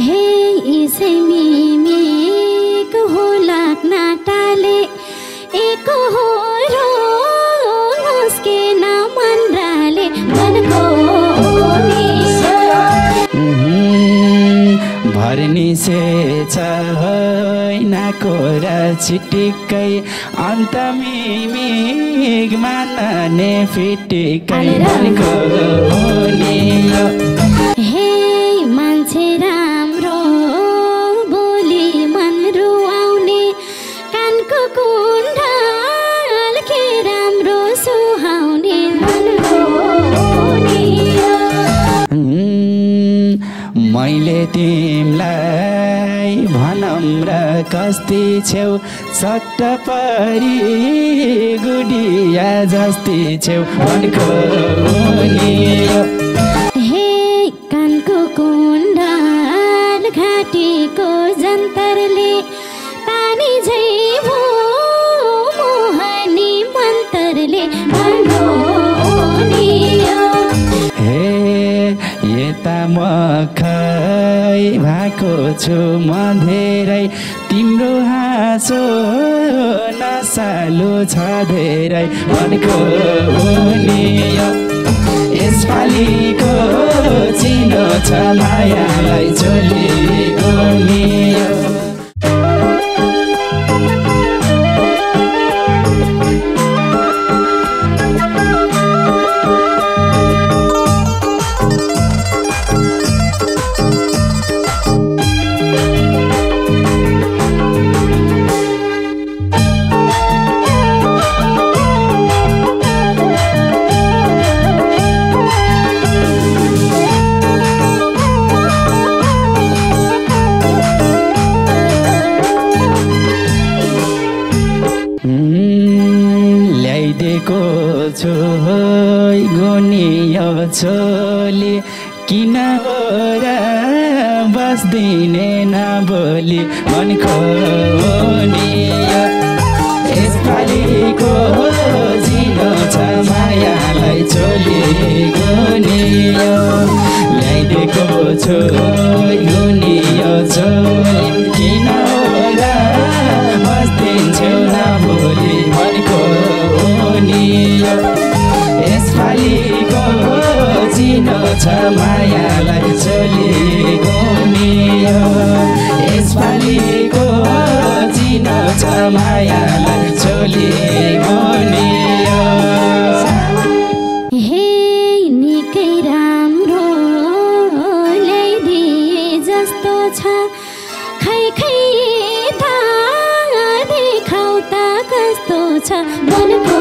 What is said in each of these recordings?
हे इसै मिमेक हो लाग्न टाले एक हो रो उसके ना मनराले मनको भर्नी से छैनको र छिटिकै अन्त मिमिक मान्ने फिटिकै मनको नि हे मान्छे राम्रो बोली मन रुवाउने कानको कुण्डल के राम्रो सुहाउने मन मैले तिमलाई भनम्र कस्ती छेउ सट्ट परी गुडिया जस्ती छेउ मनको नि हे कानको कुण्डल घाँटीको जन्तरले पानी झै भो मोहनी मन्तरले मनको हे यता म खै भएको छु म धेरै तिम्रो हाँसो नसालु छ धेरै मनको नि यसपालिको चिनो छ मायालाई चोलीको नि ल्याइदिएको छु गुनियो छोली किन हो र बस्दिने नबोली मनको नि यसपालिको जिनो छ मायालाई चोली गुनियो ल्याइदिएको छु गुनियो छोली किन हो र बस्दिन्छौ नबोली मनको नि यसपालिको चिनो छ मायालाई चोलीको नि यसपालिको चिनो छ मायालाई चोलीको नि हे निकै राम्रो ल्याइदिए जस्तो छ खै खै त देखाउ त कस्तो छ मनको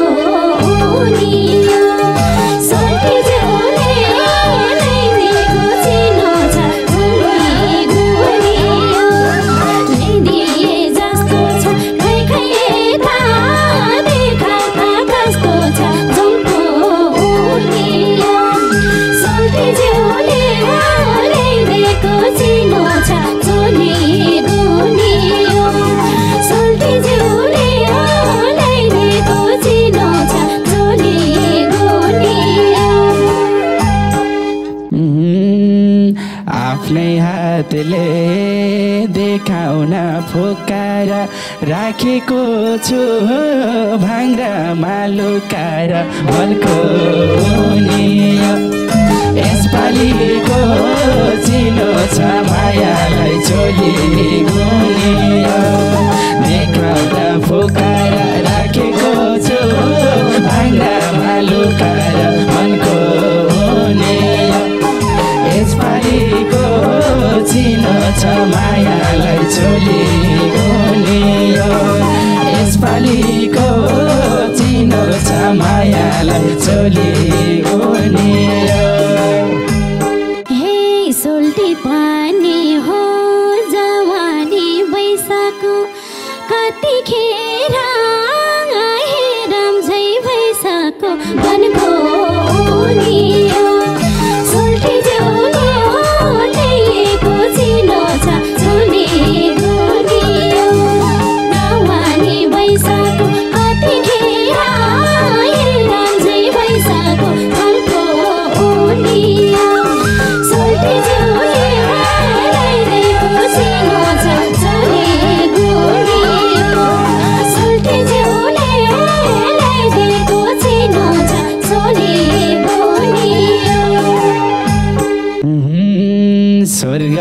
आफ्नै हातले देखाउन फोकाएर राखेको छु भाङ्रामा लुकाएर मनको नि यसपालिको चिनो छ मायालाई चोली गुनियो देखाउन फोकाएर राखेको छु भाङ्रामा लुकाएर मनको नि यसपालिको चिनो छ मायालाई चोली गुनियो यसपालिको चिनो छ मायालाई चोली गुनियो हे सोल्टी पानी हो जवानी बैसाको कतिखेर हेराम झै भइसको मनको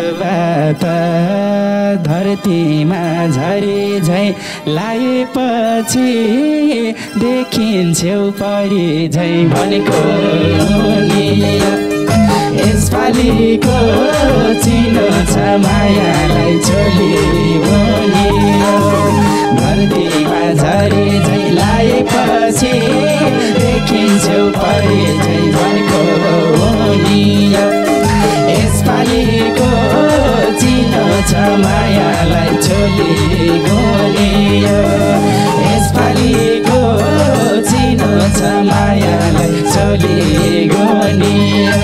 जलवात धरतीमा झरे झै लाएपछि देखिन्छौ परी झै भनेको नि यसपालिको चिनो छ मायालाई छोली भनियो धरतीमा झरे झै लाएपछि देखिन्छौ परी झै भनेको नि यसपालिको चिनो छ मायालाई छोली भनियो यसपालिको चिनो छ मायालाई छोली भनियो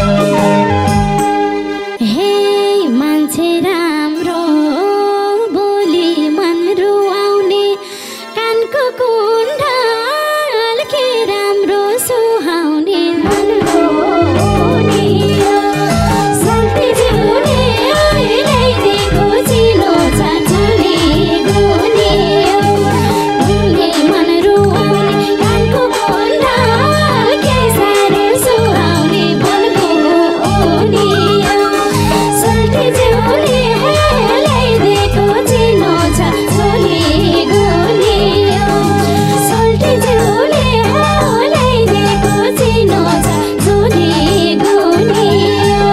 मान्छे राम्रो बोली मन रुवाउने कानको कुण्डल के राम्रो सुहाउने मन रोउने सन्ती जिउने ल्याइदिएको चिनो छ झोली गुनियो उनले मन रुवाउने कानको कुण्डल के साह्रो सुहाउने मनको ओनियो सन्ती जिउने ल्याइदिएको चिनो छ झोली गुनियो सन्ती जिउने ल्याइदिएको चिनो छ झोली गुनियो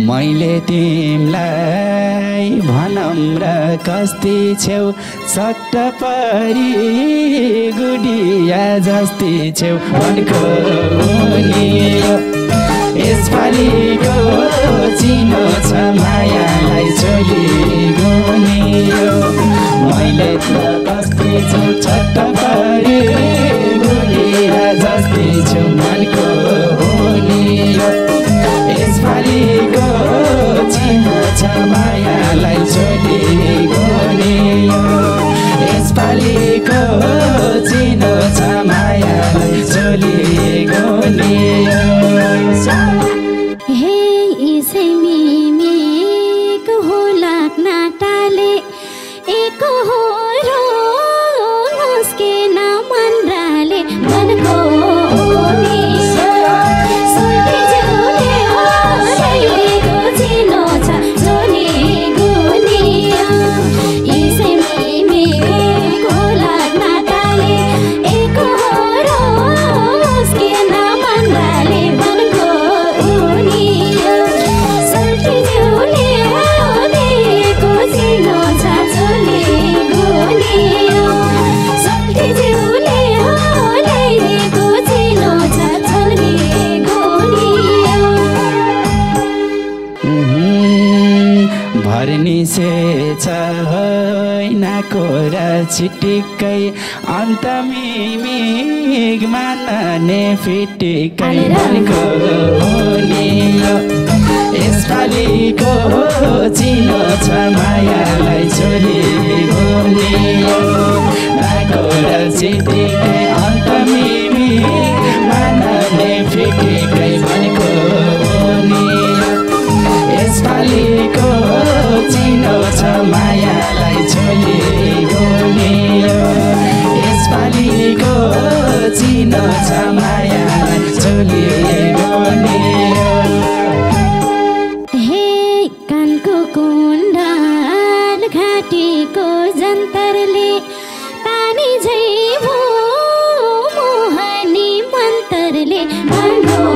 मैले तिमलाई भनम्र कस्ती छेउ सट्ट परी गुडिया जस्ती छेउ भनेको नि यसपालिको चिनो छ मायालाई छोली गुनियो मैले कस्ती छेउ सट्ट परी गुडिया जस्ती छेउ भनेको नि यसपालिको चिनो छ मायालाई छोली गुनियो यसपालिको चिनो छ मायालाई छोली गुनियो मिमेक हो लाग्न टाले एक हो रो उसके नाम मनराले मनको भर्निसे छ हैनाको र छिटिक्कै अन्त मिमिग मान्ने फिटिक्कै भनेको नि यसपालिको चिनो छ मायालाई छोली भनियो नाको र छिटिक्कै अन्त मिमिग मान्ने फिटिक्कै भनेको नि यसपालिको चिनो छ मायालाई छोली गुनियो यसपालिको चिनो छ मायालाई छोली गुनियो कानको कुण्डल घाँटीको जन्तरले पानी झै भो मोहनी मन्तरले भन्यो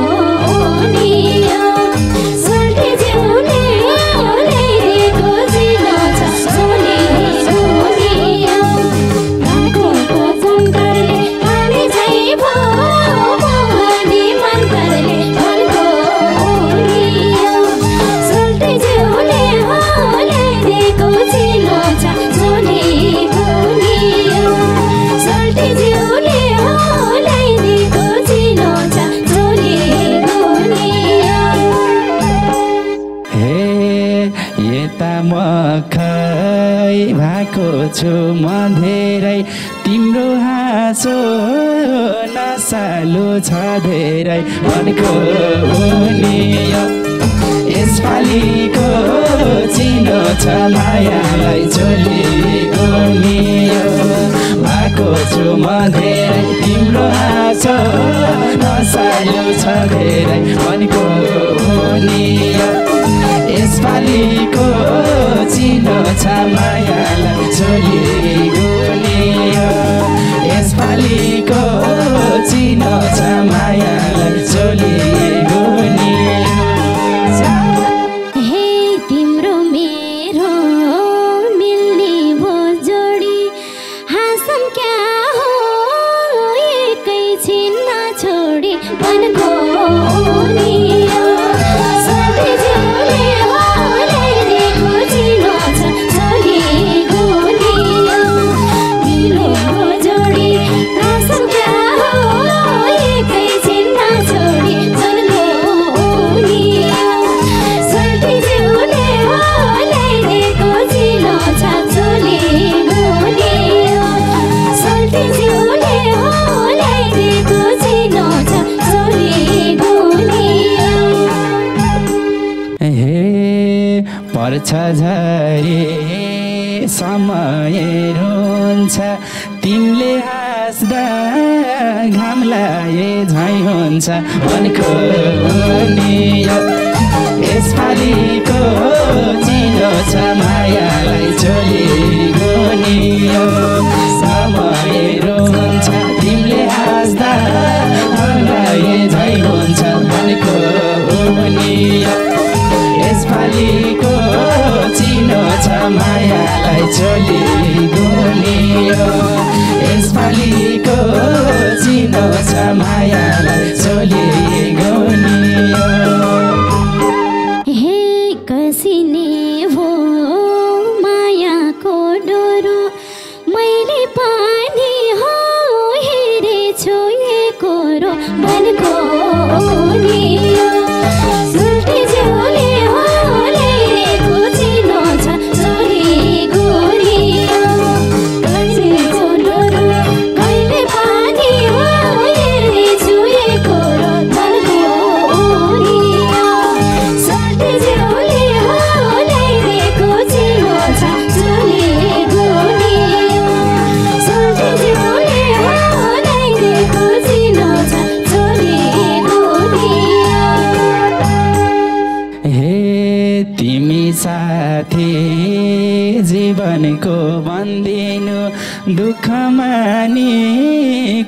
भएको छु म धेरै तिम्रो हाँसो नसालु छ धेरै भनेको नि यसपालिको चिनो छ मायालाई छोली गुनियो पाएको छु म धेरै तिम्रो आँसो नसायो छ धेरै मनको नि यसपालिको चिनो छ मायालाई छोडेको नि यसपालिको चिनो छ मायालाई छोडेको नि हे तिम्रो मेरो मिल्ने भो जोडी हाँसम क्या हो एकैछिन नछोडी मनको नि पर्छ झरे समय रुन्छ तिमीले हाँस्दा घामलाई झैँ हुन्छ मनको नि यसपालिको चिनो छ मायालाई छोडेको नि समय रुन्छ तिमीले हाँस्दा घामलाई झैँ हुन्छ मनको नि यसपालिको चिनो छ मायालाई छोडेको नि यसपालिको चिनो छ मायालाई छोडेको नि हे कसिने भो मायाको डोरो मैले पनि हो हेरेछु एकोरो मनको नि साथी जीवनको भन्दिनु दुःखमा नि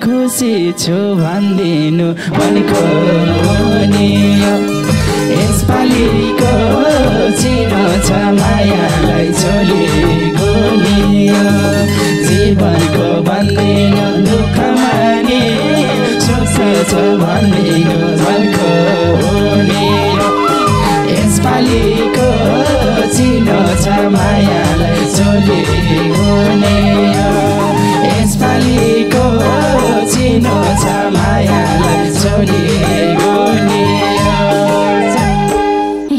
खुसी छु भन्दिनु मनको नि यसपालिको चिनो छ मायालाई छोडेको नि जीवनको भन्दिनु दुःखमा नि खुसी छु भन्दिनु मनको नि यसपालिको चिनो छ मायालाई छोडेको नि यसपालिको चिनो छ मायालाई छोडेको नि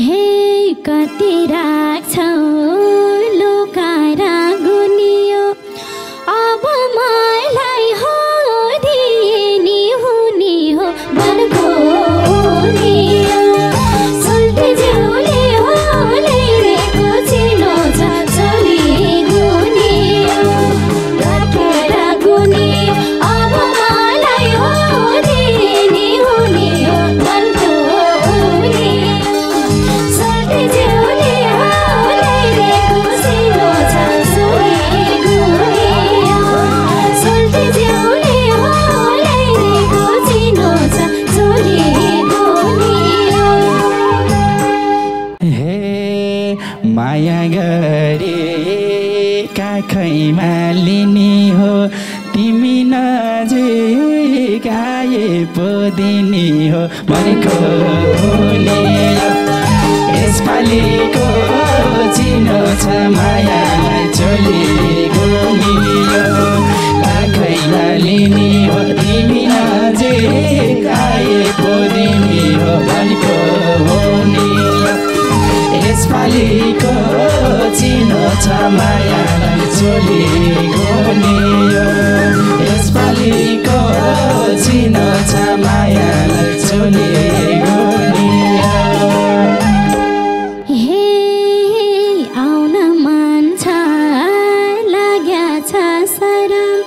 हे कति राख्छौ लुकाएर गुनियो अब मलाई हो दिए नि हुने हो मनको नि माया गरे काखैमा लिने हो तिमी नजिक आए पो दिने हो मनको नि यसपालिको चिनो छ मायालाई छोडेको नि काखैमा लिने हो तिमी नजिक आए पो दिने हो मनको नि यसपालिको चिनो छ मायालाई छोडेको नि यसपालिको चिनो छ मायालाई छोडेको नि हे आउन मन छ लाग्या छ सरम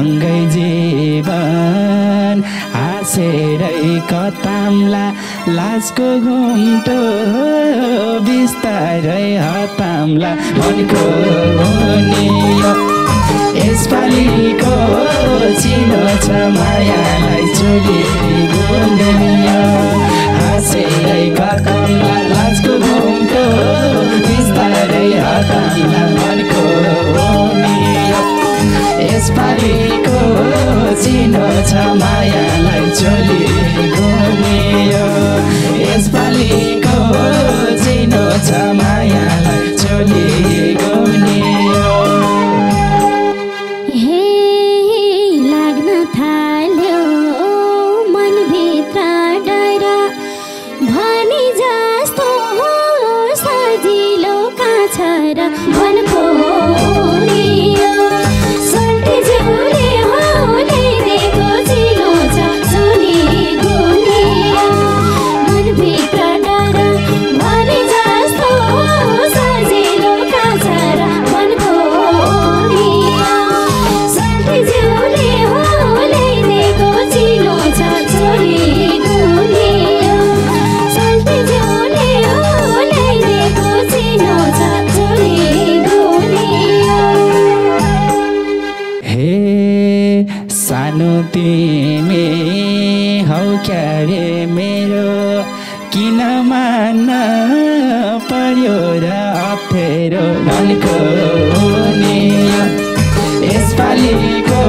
सँगै जीवन हाँसेरै कताम्ला लाजको घुम्टो बिस्तारै हताम्ला मनको नि यसपालिको चिनो छ मायालाई चोली गुनियो हाँसेरै कताम्ला लाजको घुम्टो बिस्तारै हताम्ला मनको नियो यसपालिको चिनो छ मायालाई चोली गुनियो यसपालिको चिनो छ मायालाई चोली गुनियो हे लाग्न थाल्यो मनभित्र डर भनी जस्तो हो सजिलो काछ र मनको नियो सल्टी जिउले हो ल्याइदिएको चिनो छ चोली गुनियो मनभित्र डर भनी जस्तो हो सजिलो काछ र मनको नियो सल्टी जिउले हो ल्याइदिएको चिनो छ चोली गुनियो सल्टी जिउले हो ल्याइदिएको चिनो छ चोली गुनियो हे सानो तिमी हौ क्यारे मेरो किन मान्न पर्यो र अप्ठ्यारो मनको नियो यसपालिको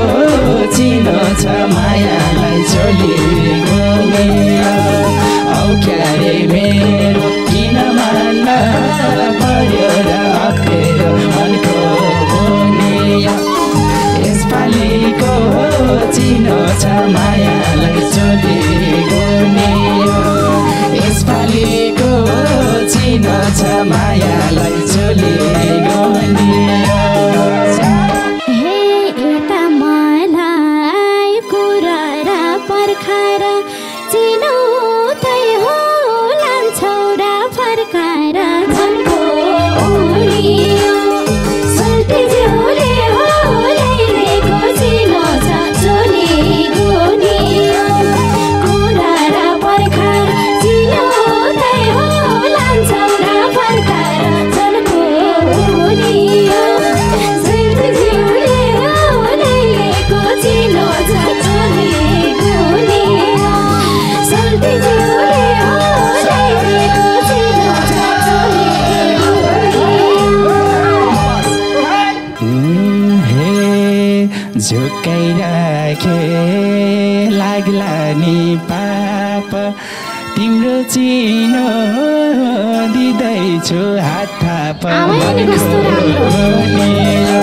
चिनो छ मायालाई चोली गुनियो औ क्यारे मेरो किन मान्न पर्यो र अप्ठ्यारो मनको नियो यसपालिको चिनो छ मायालाई चोली गुनियो यसपालिको चिनो छ मायालाई चोली गुनियो हे यता मलाई कुरा र पर्खाएर चिनो तै हो लान्छौ र फर्काएर झन्को उनियो सल्टी जिउले हो ल्याइदिएको चिनो छ चोली गुनियो कुरा र पर्खाएर चिनो तै हो लान्छौ र फर्काएर झन्को उनियो सल्टी जिउले हो ल्याइदिएको चिनो छ चोली गुनियो सल्टी जिउले हो ल्याइदिएको चिनो छ चोली गुनियो हे झुकाइराखे लाग्ला नि पाप तिम्रो चिनो दिँदैछु हात थाप आवाज नि कस्तो राम्रो। गुनियो